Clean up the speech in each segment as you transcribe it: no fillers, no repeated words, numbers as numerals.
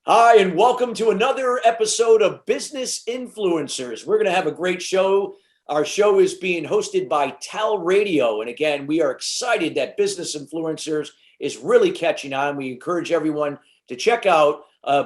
Hi, and welcome to another episode of Business Influencers. We're going to have a great show. Our show is being hosted by TALRadio. And again, we are excited that Business Influencers is really catching on. We encourage everyone to check out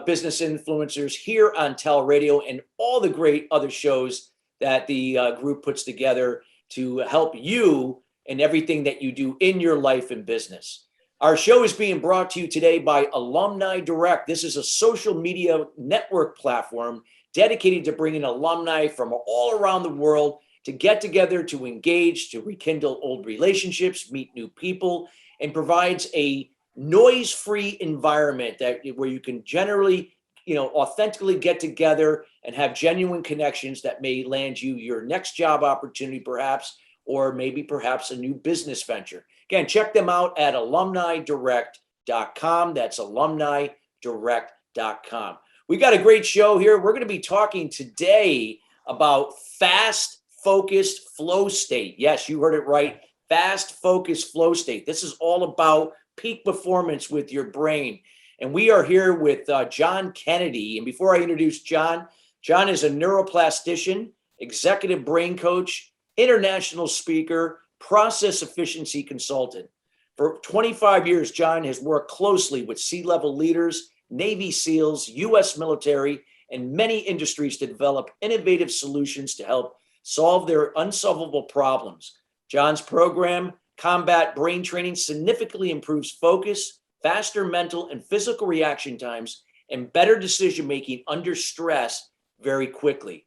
Business Influencers here on TALRadio and all the great other shows that the group puts together to help you and everything that you do in your life and business. Our show is being brought to you today by Alumni Direct. This is a social media network platform dedicated to bringing alumni from all around the world to get together, to engage, to rekindle old relationships, meet new people, and provides a noise-free environment where you can generally, authentically get together and have genuine connections that may land you your next job opportunity, perhaps, or maybe perhaps a new business venture. Again, check them out at alumnidirect.com. That's alumnidirect.com. We got a great show here. We're going to be talking today about fast, focused flow state. Yes, you heard it right. Fast, focused flow state. This is all about peak performance with your brain. And we are here with John Kennedy. And before I introduce John, John is a neuroplastician, executive brain coach, international speaker, process efficiency consultant. For 25 years, John has worked closely with C-level leaders, Navy SEALs, U.S. military, and many industries to develop innovative solutions to help solve their unsolvable problems. John's program, Combat Brain Training, significantly improves focus, faster mental and physical reaction times, and better decision-making under stress very quickly.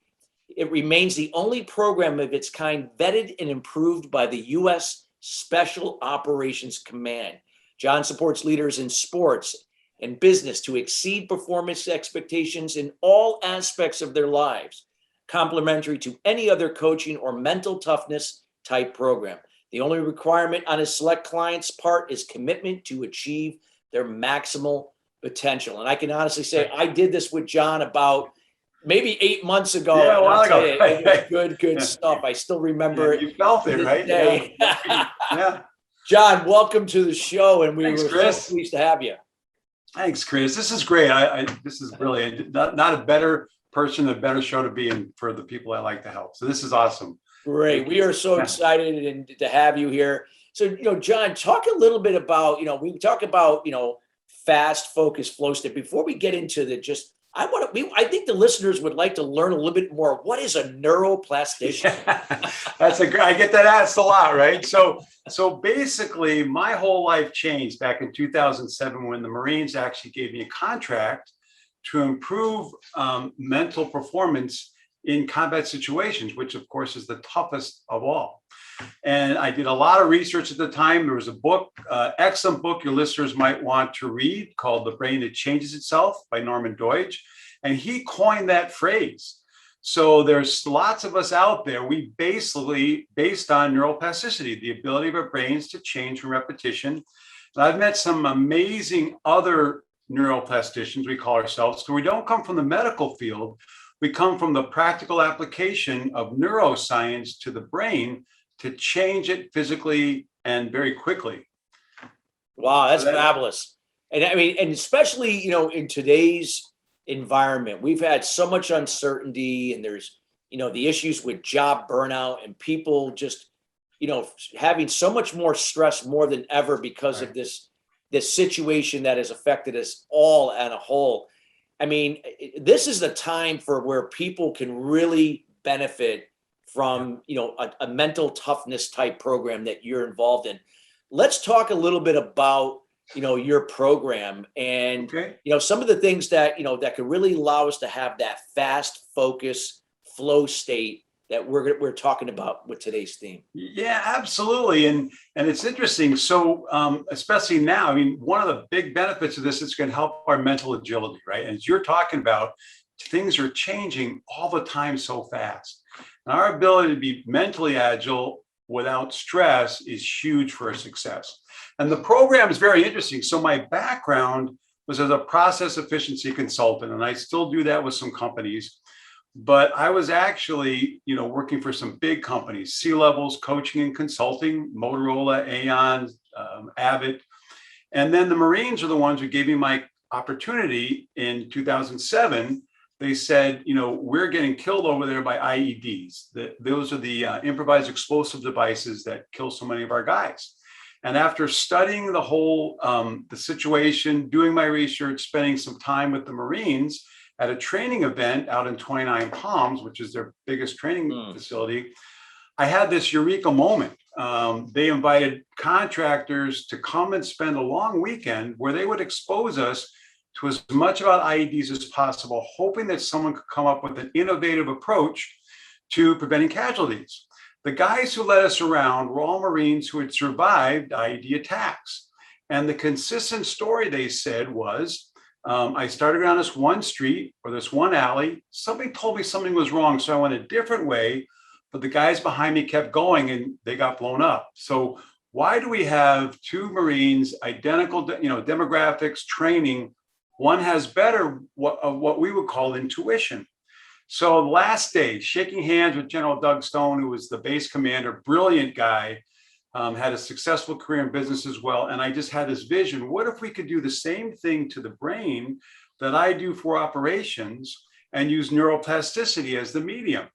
It remains the only program of its kind vetted and improved by the U.S. Special Operations Command. John supports leaders in sports and business to exceed performance expectations in all aspects of their lives, complementary to any other coaching or mental toughness type program. The only requirement on his select clients' part is commitment to achieve their maximal potential. And I can honestly say I did this with John about maybe 8 months ago. Yeah, a while ago. It was good stuff. I still remember it. You felt it, right? Yeah. John, welcome to the show, and Thanks, were Chris. so pleased to have you. Thanks, Chris. This is great. This is really not a better person, a better show to be in for the people I like to help. So this is awesome. Great. We are so excited to have you here. So, John, talk a little bit about, we talk about, fast, focused flow state. Before we get into I think the listeners would like to learn a little bit more. What is a neuroplastician? I get that asked a lot, right? So basically, my whole life changed back in 2007 when the Marines actually gave me a contract to improve mental performance in combat situations, which of course is the toughest of all. And I did a lot of research at the time. There was a book, excellent book your listeners might want to read called The Brain That Changes Itself by Norman Deutsch. And he coined that phrase. So there's lots of us out there. We basically, based on neuroplasticity, the ability of our brains to change from repetition. And I've met some amazing other neuroplasticians, we call ourselves, because we don't come from the medical field. We come from the practical application of neuroscience to the brain to change it physically and very quickly. Wow, that's fabulous. And I mean, and especially, in today's environment, we've had so much uncertainty, and there's, the issues with job burnout and people just, having so much more stress more than ever because of this situation that has affected us all as a whole. I mean, this is the time for where people can really benefit from, a mental toughness type program that you're involved in. Let's talk a little bit about, your program and, some of the things that, that could really allow us to have that fast focus flow state that we're talking about with today's theme. Yeah, absolutely. And it's interesting. So especially now, I mean, one of the big benefits of this is going to help our mental agility, right? And as you're talking about, things are changing all the time so fast. And our ability to be mentally agile without stress is huge for our success. And the program is very interesting. So my background was as a process efficiency consultant, and I still do that with some companies. but I was actually, working for some big companies, C-levels, coaching and consulting, Motorola, Aon, Abbott. And then the Marines are the ones who gave me my opportunity in 2007. They said, we're getting killed over there by IEDs. Those are the improvised explosive devices that kill so many of our guys. And after studying the whole the situation, doing my research, spending some time with the Marines at a training event out in 29 Palms, which is their biggest training facility, I had this eureka moment. They invited contractors to come and spend a long weekend where they would expose us to as much about IEDs as possible, hoping that someone could come up with an innovative approach to preventing casualties. The guys who led us around were all Marines who had survived IED attacks. And the consistent story, they said, was, I started on this one street or this one alley. Somebody told me something was wrong, so I went a different way, but the guys behind me kept going and they got blown up. So why do we have two Marines, identical, demographics, training? One has better what we would call intuition. So last day, shaking hands with General Doug Stone, who was the base commander, brilliant guy, had a successful career in business as well. And I just had this vision. What if we could do the same thing to the brain that I do for operations and use neuroplasticity as the medium?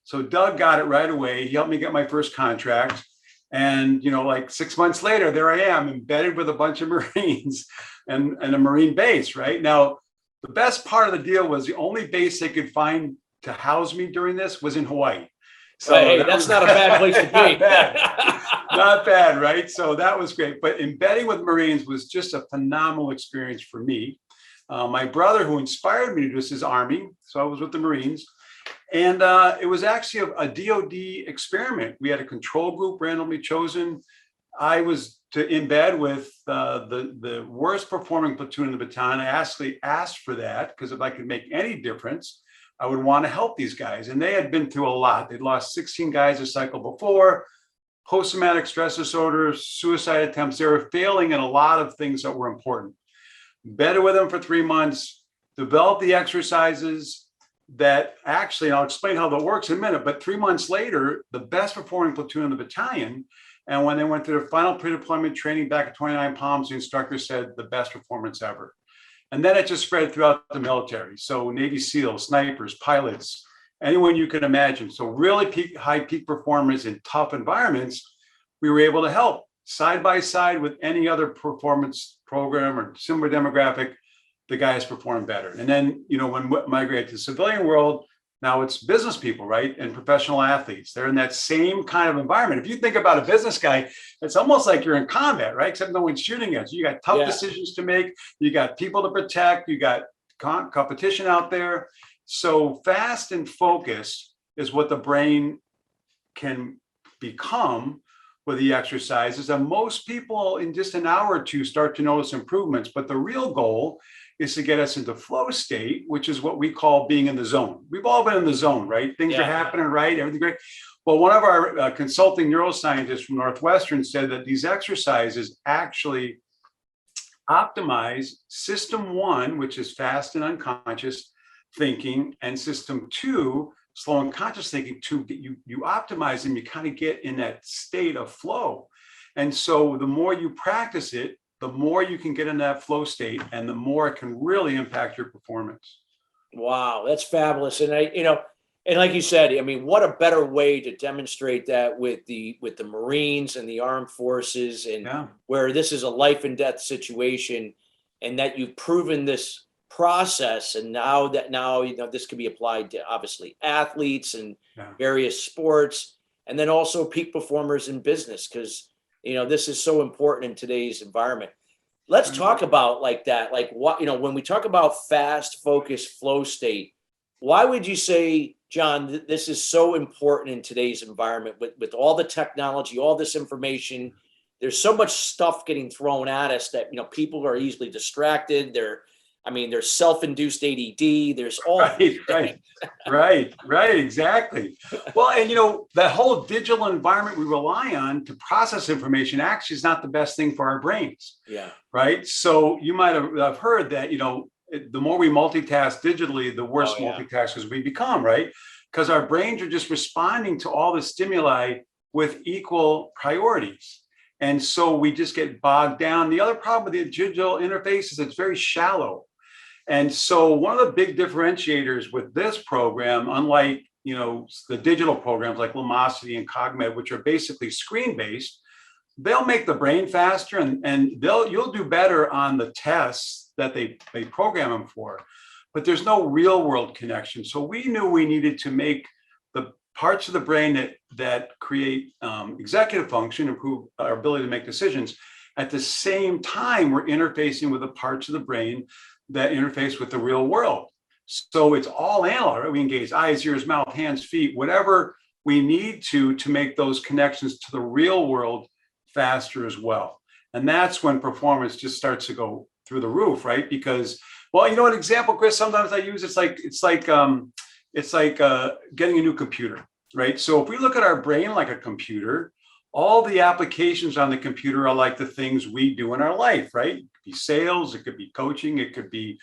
So Doug got it right away. He helped me get my first contract. And, like 6 months later, there I am embedded with a bunch of Marines and a Marine base, right? Now, the best part of the deal was the only base they could find to house me during this was in Hawaii. So hey, that's not a bad place to be. Not bad. Not bad, right? So that was great. But embedding with Marines was just a phenomenal experience for me. My brother, who inspired me to do this, is Army. So I was with the Marines. And it was actually a DOD experiment. We had a control group randomly chosen. I was to embed with the worst performing platoon in the battalion. I actually asked for that because if I could make any difference, I would want to help these guys. And they had been through a lot. They'd lost 16 guys a cycle before, post-traumatic stress disorder, suicide attempts. They were failing in a lot of things that were important. Better with them for 3 months, develop the exercises that actually, and I'll explain how that works in a minute, but 3 months later, the best performing platoon in the battalion. And when they went to their final pre-deployment training back at 29 Palms, the instructor said the best performance ever. And then it just spread throughout the military. So Navy SEALs, snipers, pilots, anyone you can imagine. So really high peak performers in tough environments, we were able to help side by side with any other performance program or similar demographic. The guys perform better. And then, when we migrate to the civilian world, now it's business people, right? And professional athletes. They're in that same kind of environment. If you think about a business guy, it's almost like you're in combat, right? Except no one's shooting at you. You got tough decisions to make. You got people to protect. You got competition out there. So fast and focused is what the brain can become with the exercises. And most people in just an hour or two start to notice improvements. But the real goal is to get us into flow state, which is what we call being in the zone. We've all been in the zone, right? Things are happening, right? Everything great. Well, one of our consulting neuroscientists from Northwestern said that these exercises actually optimize system 1, which is fast and unconscious thinking, and system 2, slow and conscious thinking. You optimize them, you kind of get in that state of flow. And so the more you practice it, the more you can get in that flow state and the more it can really impact your performance. Wow, that's fabulous. And and like you said, I mean, what a better way to demonstrate that with the Marines and the armed forces, and where this is a life and death situation, and that you've proven this process. And now this can be applied to obviously athletes and various sports, and then also peak performers in business, because this is so important in today's environment. Let's talk about when we talk about fast, focused flow state, why would you say, John, this is so important in today's environment with all the technology, all this information? There's so much stuff getting thrown at us that, people are easily distracted. There's self-induced ADD. There's all right, exactly. Well, and that whole digital environment we rely on to process information actually is not the best thing for our brains. Yeah. Right. So you might have heard that the more we multitask digitally, the worse multitaskers we become, right? Because our brains are just responding to all the stimuli with equal priorities. And so we just get bogged down. The other problem with the digital interface is it's very shallow. And so one of the big differentiators with this program, unlike the digital programs like Lumosity and Cogmed, which are basically screen-based, they'll make the brain faster and you'll do better on the tests that they program them for. But there's no real world connection. So we knew we needed to make the parts of the brain that create executive function, improve our ability to make decisions. At the same time, we're interfacing with the parts of the brain that interface with the real world. So it's all analog, right? We engage eyes, ears, mouth, hands, feet, whatever we need to make those connections to the real world faster as well. And that's when performance just starts to go through the roof, right? Because, well, an example, Chris, sometimes I use, it's like getting a new computer, right? So if we look at our brain like a computer, all the applications on the computer are like the things we do in our life, right? It could be sales, it could be coaching, it could be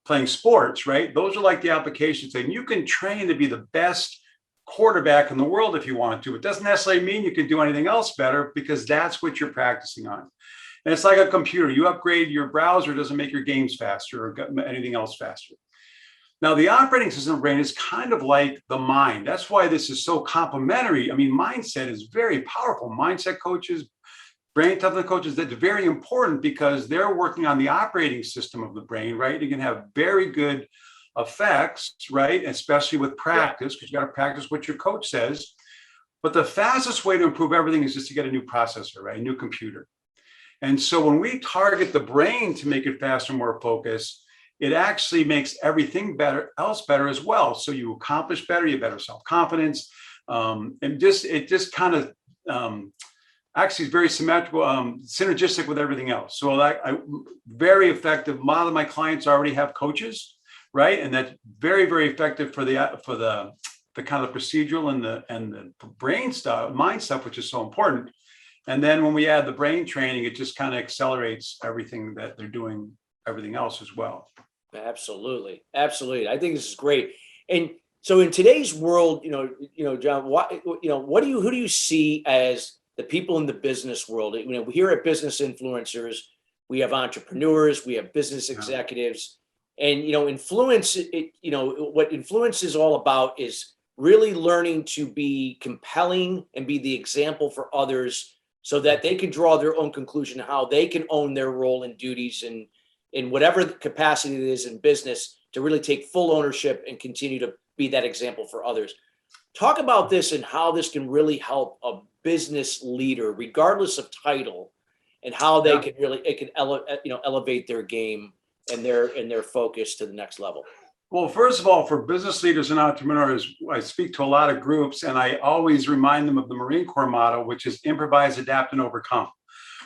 playing sports, right? Those are like the applications. And you can train to be the best quarterback in the world if you want to. It doesn't necessarily mean you can do anything else better because that's what you're practicing on. And it's like a computer. You upgrade your browser, doesn't make your games faster or anything else faster. Now, the operating system brain is kind of like the mind. That's why this is so complementary. I mean, mindset is very powerful. Mindset coaches, brain toughness coaches, that's very important because they're working on the operating system of the brain, right? You can have very good effects, right? Especially with practice, because you got to practice what your coach says. But the fastest way to improve everything is just to get a new processor, right? A new computer. And so when we target the brain to make it faster, more focused, it actually makes everything else better as well. So you accomplish better, you have better self-confidence. And it just kind of actually is very symmetrical, synergistic with everything else. So very effective. A lot of my clients already have coaches, right? And that's very, very effective for the kind of procedural and the brain stuff, mind stuff, which is so important. And then when we add the brain training, it just kind of accelerates everything that they're doing, everything else as well. Absolutely. Absolutely. I think this is great. And so in today's world, John, who do you see as the people in the business world? Here at Business Influencers, we have entrepreneurs, we have business executives, and, influence, what influence is all about is really learning to be compelling and be the example for others so that they can draw their own conclusion how they can own their role and duties and in whatever capacity it is in business to really take full ownership and continue to be that example for others. Talk about this and how this can really help a business leader, regardless of title, and how they can really elevate their game and their focus to the next level. Well, first of all, for business leaders and entrepreneurs, I speak to a lot of groups, and I always remind them of the Marine Corps motto, which is improvise, adapt, and overcome.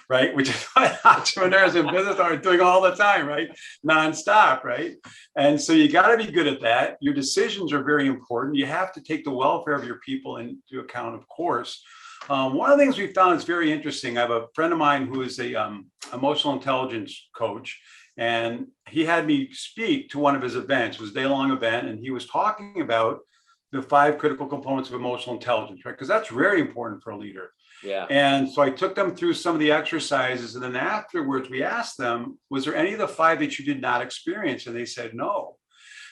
Right? Which is what entrepreneurs and business are doing all the time, right? Nonstop, right? And so you got to be good at that. Your decisions are very important. You have to take the welfare of your people into account, of course. One of the things we found is very interesting. I have a friend of mine who is a emotional intelligence coach, and he had me speak to one of his events. It was a day-long event, and he was talking about the 5 critical components of emotional intelligence, right? Because that's very important for a leader. Yeah. And so I took them through some of the exercises, and then afterwards we asked them, was there any of the 5 that you did not experience? And they said no.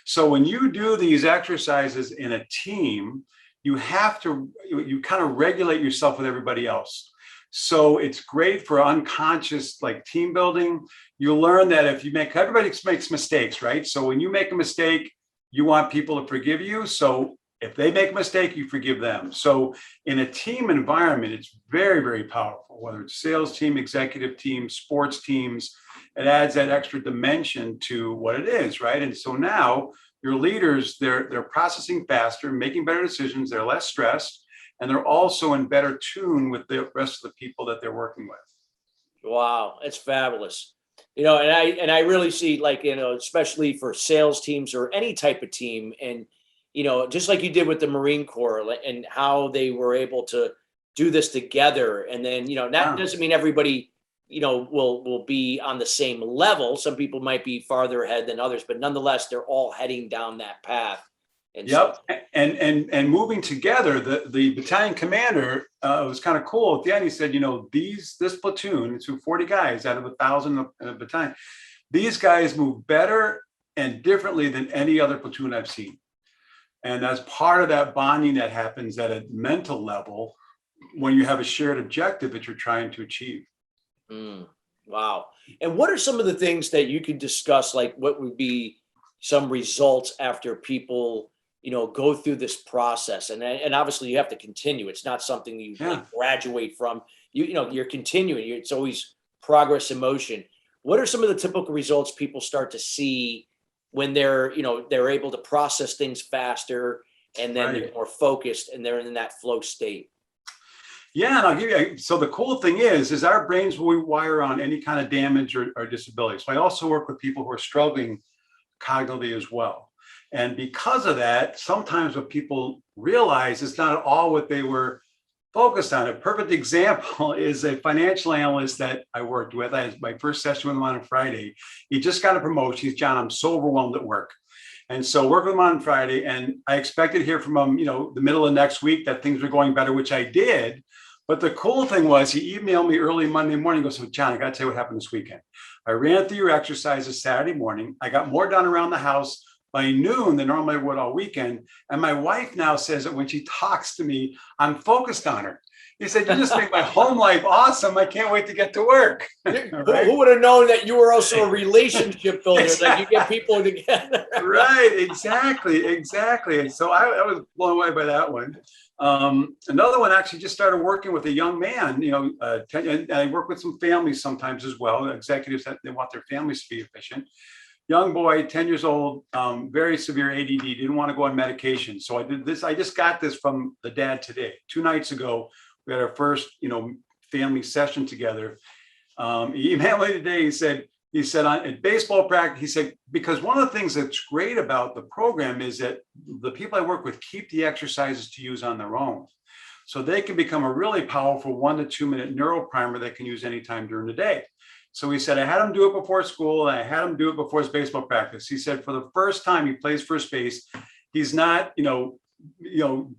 So when you do these exercises in a team, you kind of regulate yourself with everybody else. So it's great for unconscious like team building. You learn that everybody makes mistakes, right? So when you make a mistake, you want people to forgive you. So if they make a mistake, you forgive them. So in a team environment, it's very, very powerful, whether it's sales team, executive team, sports teams, it adds that extra dimension to what it is, right? And so now your leaders, they're processing faster, making better decisions, they're less stressed, and they're also in better tune with the rest of the people that they're working with. Wow, it's fabulous. And I really see, especially for sales teams or any type of team, and just like you did with the Marine Corps and how they were able to do this together. And then, that doesn't mean everybody will be on the same level. Some people might be farther ahead than others, but nonetheless, they're all heading down that path. And Yep. And moving together, the battalion commander was kind of cool. At the end, he said, this platoon, it's 40 guys out of 1,000 in a battalion. These guys move better and differently than any other platoon I've seen. And that's part of that bonding that happens at a mental level when you have a shared objective that you're trying to achieve. Wow. And what are some of the things that you could discuss? Like, what would be some results after people, go through this process? And obviously you have to continue. It's not something you like graduate from. You're continuing. It's always progress in motion. What are some of the typical results people start to see when they're able to process things faster, and then they're more focused and they're in that flow state? Yeah, and I'll give you, so the cool thing is our brains will rewire on any kind of damage or disability. So I also work with people who are struggling cognitively as well. And because of that, sometimes what people realize is not all what they were focused on. A perfect example is a financial analyst that I worked with. I had my first session with him on a Friday. He just got a promotion. He's, John, I'm so overwhelmed at work. And so work with him on Friday, and I expected to hear from him, the middle of next week that things were going better, which I did. But the cool thing was he emailed me early Monday morning. He goes, so John, I got to tell you what happened this weekend. I ran through your exercises Saturday morning. I got more done around the house by noon than normally I would all weekend. And my wife now says that when she talks to me, I'm focused on her. He said, you just make my home life awesome. I can't wait to get to work. Right? Who would have known that you were also a relationship builder, that you get people together? Right, exactly. And so I was blown away by that one. Another one actually just started working with a young man, and I work with some families sometimes as well, executives that they want their families to be efficient. Young boy, 10 years old, very severe ADD, didn't want to go on medication. So I did this. I just got this from the dad today. 2 nights ago, we had our first, family session together. He emailed me today. He said at baseball practice, he said, because one of the things that's great about the program is that the people I work with keep the exercises to use on their own. So they can become a really powerful 1 to 2 minute neuro primer they can use anytime during the day. So he said, I had him do it before school, and I had him do it before his baseball practice. He said, for the first time he plays first base, he's not,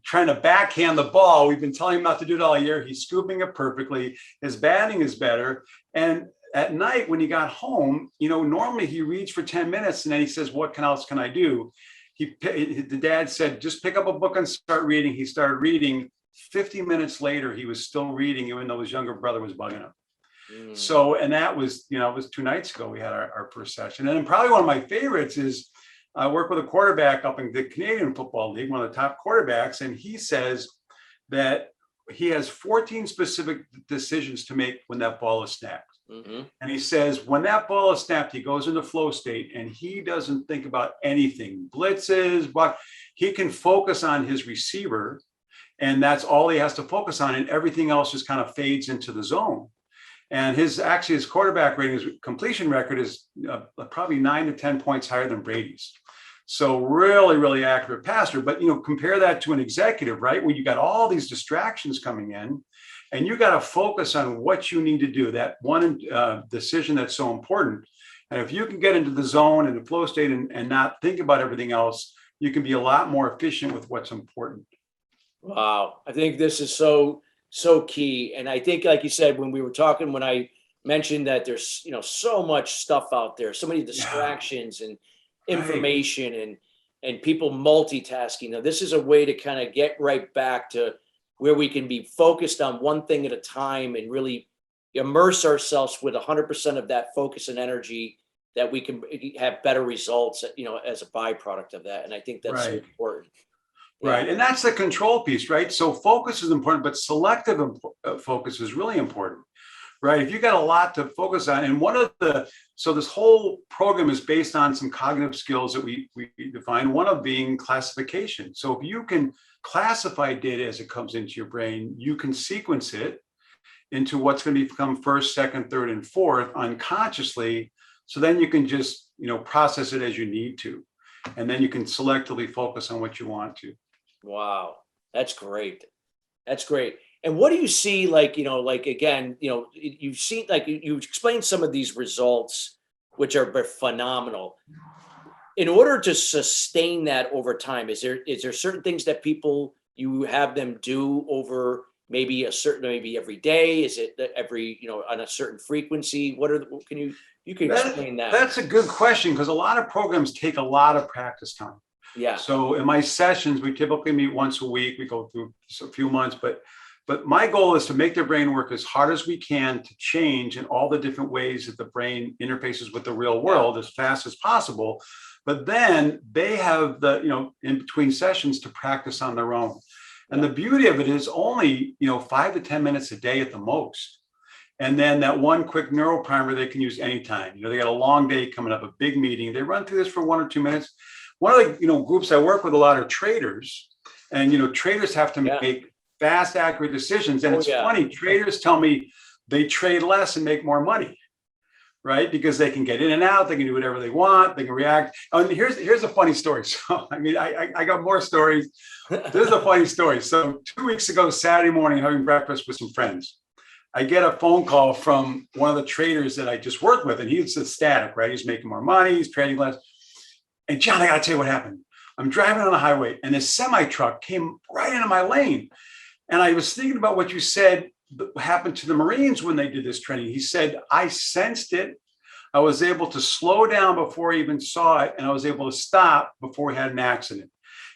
trying to backhand the ball. We've been telling him not to do it all year. He's scooping it perfectly. His batting is better. And at night when he got home, normally he reads for 10 minutes and then he says, what else can I do? The dad said, just pick up a book and start reading. He started reading. 50 minutes later, he was still reading, even though his younger brother was bugging him. So, and that was, it was 2 nights ago, we had our first session. And then probably one of my favorites is I work with a quarterback up in the Canadian Football League, one of the top quarterbacks. And he says that he has 14 specific decisions to make when that ball is snapped. And he says, when that ball is snapped, he goes into flow state and he doesn't think about anything, blitzes, but he can focus on his receiver. And that's all he has to focus on. And everything else just kind of fades into the zone. And his quarterback rating, his completion record is probably 9 to 10 points higher than Brady's. So really, really accurate passer. But, compare that to an executive, right? Where you got all these distractions coming in and you got to focus on what you need to do, that one decision that's so important. And if you can get into the zone and the flow state and not think about everything else, you can be a lot more efficient with what's important. Wow. I think this is so key. And I think, like you said, when we were talking, when I mentioned that there's, so much stuff out there, so many distractions and information and people multitasking. Now, this is a way to kind of get right back to where we can be focused on one thing at a time and really immerse ourselves with 100% of that focus and energy, that we can have better results, as a byproduct of that. And I think that's so important. Right. And that's the control piece, right? So focus is important, but selective focus is really important, right? If you got a lot to focus on, and so this whole program is based on some cognitive skills that we define, one of being classification. So if you can classify data as it comes into your brain, you can sequence it into what's going to become first, second, third, and fourth unconsciously. So then you can just, process it as you need to. And then you can selectively focus on what you want to. Wow. That's great. That's great. And what do you see, like, like, again, you've seen, like, you explained some of these results, which are phenomenal. In order to sustain that over time, is there certain things that you have them do over maybe maybe every day? Is it every, on a certain frequency? You can explain that. That's a good question, because a lot of programs take a lot of practice time. Yeah. So in my sessions, we typically meet once a week. We go through a few months, but my goal is to make their brain work as hard as we can to change in all the different ways that the brain interfaces with the real world as fast as possible. But then they have in between sessions to practice on their own. And the beauty of it is only, 5 to 10 minutes a day at the most. And then that one quick neuro primer they can use anytime. They got a long day coming up, a big meeting. They run through this for 1 or 2 minutes. One of the groups I work with a lot are traders, and traders have to make fast, accurate decisions. And it's funny, traders tell me they trade less and make more money, right? Because they can get in and out, they can do whatever they want, they can react. And here's a funny story. So I got more stories. This is a funny story. So 2 weeks ago, Saturday morning, having breakfast with some friends, I get a phone call from one of the traders that I just worked with, and he's ecstatic, right? He's making more money, he's trading less. And John, I got to tell you what happened. I'm driving on the highway, and this semi truck came right into my lane. And I was thinking about what you said happened to the Marines when they did this training. He said, I sensed it. I was able to slow down before I even saw it, and I was able to stop before we had an accident.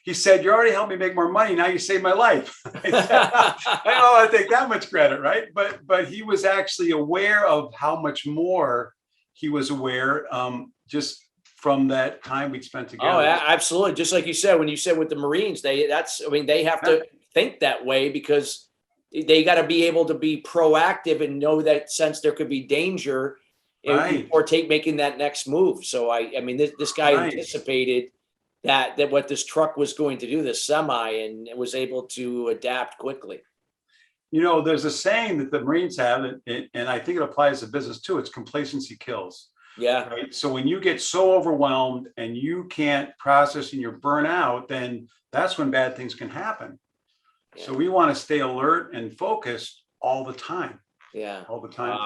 He said, you already helped me make more money. Now you saved my life. I don't want to take that much credit, right? But he was actually aware of how much more he was aware just from that time we'd spent together. Oh, absolutely. Just like you said, when you said with the Marines, they have to think that way, because they got to be able to be proactive and know that sense there could be danger or making that next move. So this guy anticipated that what this truck was going to do, this semi, and was able to adapt quickly. There's a saying that the Marines have, and I think it applies to business too. It's complacency kills. Yeah. Right. So when you get so overwhelmed and you can't process and you're burnt out, then that's when bad things can happen. Yeah. So we want to stay alert and focused all the time. Yeah. All the time.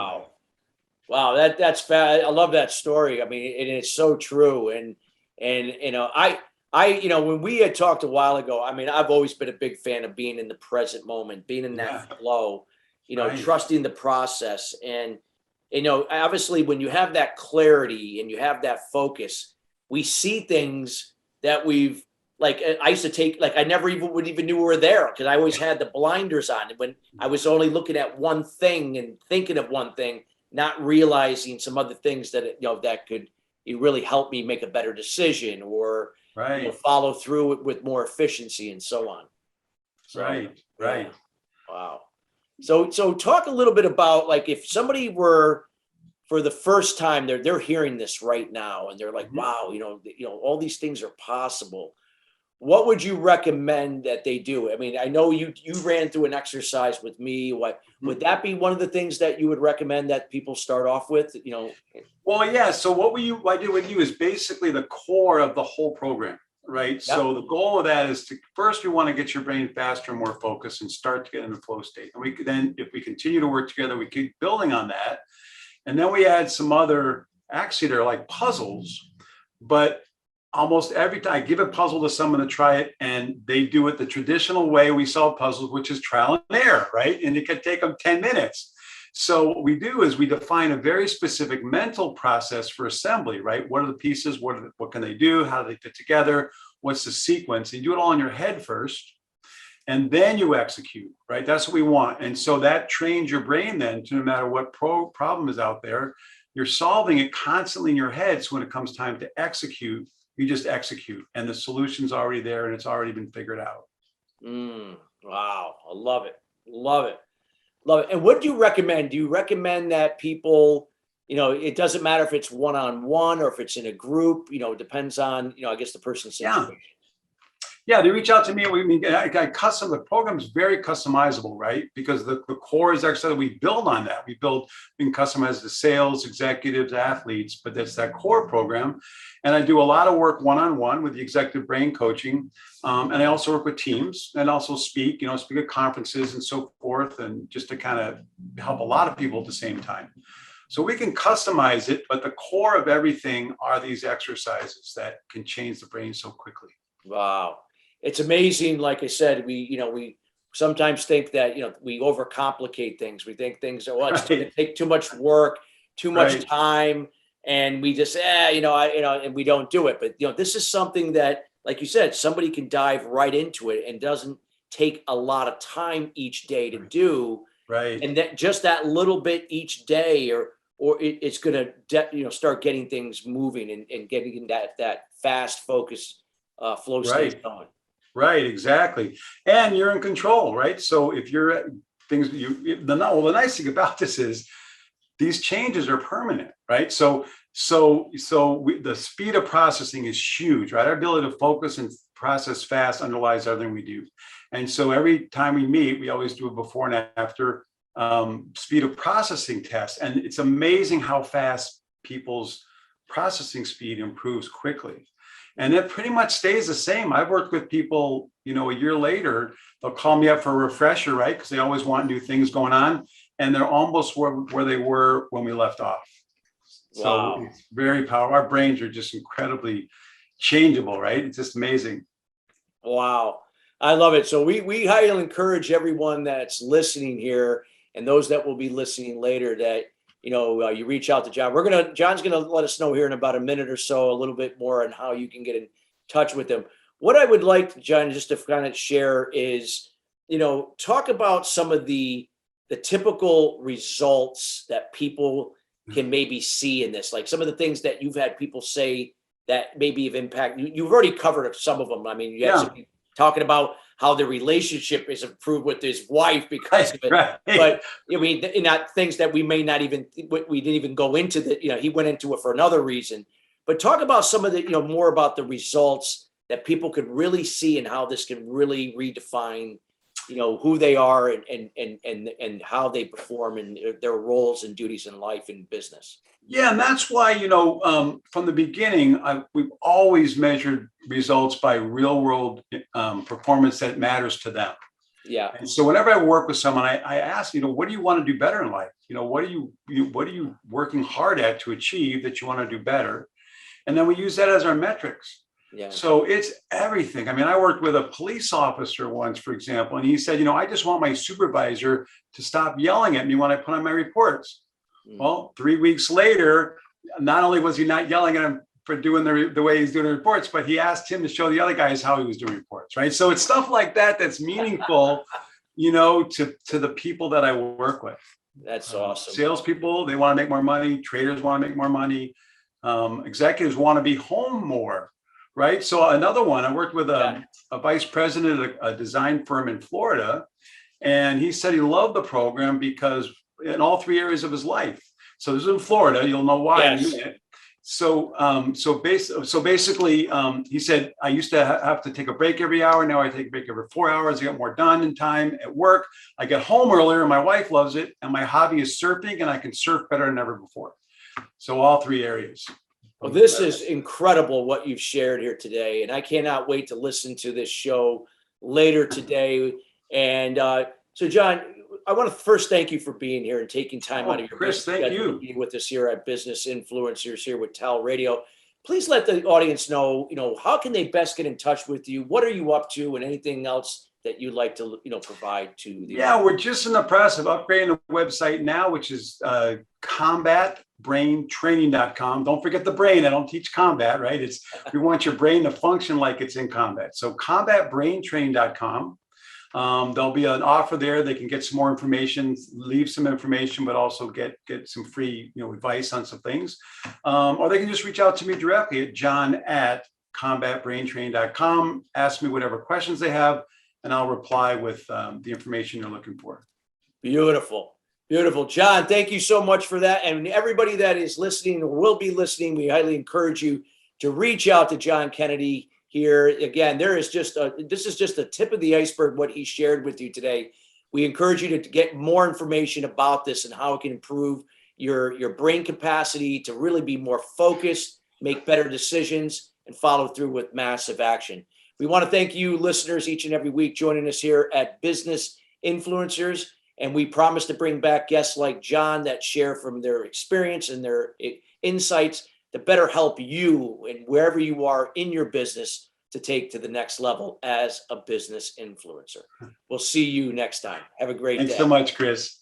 Wow. That's bad. I love that story. And it's so true. And when we had talked a while ago, I've always been a big fan of being in the present moment, being in that flow, trusting the process. And obviously when you have that clarity and you have that focus, we see things that we've, like, I used to take, like, I never even knew we were there, because I always had the blinders on. And when I was only looking at one thing and thinking of one thing, not realizing some other things that, that could really help me make a better decision or follow through with more efficiency and so on. So, right. Yeah. Wow. So talk a little bit about, like, if somebody were, for the first time, they're hearing this right now and they're like, wow, all these things are possible. What would you recommend that they do? I know you ran through an exercise with me. Would that be one of the things that you would recommend that people start off with? Well, yeah. So what I did with you is basically the core of the whole program, right? Yep. So the goal of that is first, we want to get your brain faster and more focused and start to get in the flow state. And then if we continue to work together, we keep building on that. And then we add some other, actually they're like puzzles, but almost every time I give a puzzle to someone to try it, and they do it the traditional way we solve puzzles, which is trial and error, right? And it could take them 10 minutes. So what we do is we define a very specific mental process for assembly, right? What are the pieces? What can they do? How do they fit together? What's the sequence? And you do it all in your head first, and then you execute, right? That's what we want. And so that trains your brain then to, no matter what problem is out there, you're solving it constantly in your head. So when it comes time to execute, you just execute, and the solution's already there and it's already been figured out. Wow. I love it. Love it. Love it. And what do you recommend? Do you recommend that people, it doesn't matter if it's one-on-one or if it's in a group, it depends on, I guess, the person's situation. Yeah, they reach out to me. The program is very customizable, right? Because the core is actually, we build on that. We can customize the sales, executives, athletes, but that's that core program. And I do a lot of work one-on-one with the executive brain coaching. And I also work with teams and also speak at conferences and so forth, and just to kind of help a lot of people at the same time. So we can customize it, but the core of everything are these exercises that can change the brain so quickly. Wow. It's amazing. Like I said, we sometimes think that, we overcomplicate things. We think things are, it's going to take too much work, too much time. And we just, and we don't do it. But, this is something that, like you said, somebody can dive right into it and doesn't take a lot of time each day to do. Right. And that just that little bit each day, or it's going to, start getting things moving and getting that fast focus flow state going. Right, exactly. And you're in control, right? So if you're the nice thing about this is these changes are permanent, right? So the speed of processing is huge, right? Our ability to focus and process fast underlies everything we do. And so every time we meet, we always do a before and after speed of processing test. And it's amazing how fast people's processing speed improves quickly. And it pretty much stays the same. I've worked with people, a year later, they'll call me up for a refresher, right? Because they always want new things going on. And they're almost where they were when we left off. So It's very powerful. Our brains are just incredibly changeable, right? It's just amazing. Wow. I love it. So we highly encourage everyone that's listening here and those that will be listening later that, you reach out to John. John's going to let us know here in about a minute or so, a little bit more on how you can get in touch with him. What I would like, John, just to kind of share is, talk about some of the typical results that people can maybe see in this, like some of the things that you've had people say that maybe have impacted. You've already covered some of them. I mean, you had some people talking about how the relationship is improved with his wife because of it. Right. But I mean, not things that we didn't even go into that, he went into it for another reason. But talk about some of the, more about the results that people could really see and how this can really redefine, who they are and how they perform and their roles and duties in life and business. Yeah, and that's why, from the beginning, we've always measured results by real world performance that matters to them. Yeah. And so whenever I work with someone, I ask, what do you want to do better in life? What are you working hard at to achieve that you want to do better? And then we use that as our metrics. Yeah. So it's everything. I mean, I worked with a police officer once, for example, and he said, I just want my supervisor to stop yelling at me when I put on my reports. Well, 3 weeks later, not only was he not yelling at him for doing the way he's doing the reports, but he asked him to show the other guys how he was doing reports, right? So it's stuff like that that's meaningful, to the people that I work with. That's awesome. Salespeople, they want to make more money. Traders want to make more money. Executives want to be home more, right? So another one, I worked with a vice president of a design firm in Florida, and he said he loved the program because in all three areas of his life. So this is in Florida. You'll know why in a minute. So basically, he said, I used to have to take a break every hour. Now I take a break every 4 hours. I get more done in time at work. I get home earlier. My wife loves it. And my hobby is surfing, and I can surf better than ever before. So all three areas. Well, this is incredible what you've shared here today. And I cannot wait to listen to this show later today. And so, John, I want to first thank you for being here and taking time out of your Chris, thank you. To be with us here at Business Influencers here with TALRadio. Please let the audience know, how can they best get in touch with you? What are you up to, and anything else that you'd like to, provide to the audience? We're just in the process of upgrading the website now, which is combatbraintraining.com. Don't forget the brain. I don't teach combat, right? We want your brain to function like it's in combat. So combatbraintraining.com. There'll be an offer there. They can get some more information, leave some information, but also get some free, advice on some things. Or they can just reach out to me directly at john@combatbraintraining.com. Ask me whatever questions they have, and I'll reply with the information you're looking for. Beautiful. Beautiful. John, thank you so much for that. And everybody that is listening or will be listening, we highly encourage you to reach out to John Kennedy. here. Again, this is just the tip of the iceberg, what he shared with you today. We encourage you to get more information about this and how it can improve your brain capacity to really be more focused, make better decisions, and follow through with massive action. We want to thank you listeners each and every week joining us here at Business Influencers. And we promise to bring back guests like John that share from their experience and their insights to better help you and wherever you are in your business to take to the next level as a business influencer. We'll see you next time. Have a great day. Thanks so much, Chris.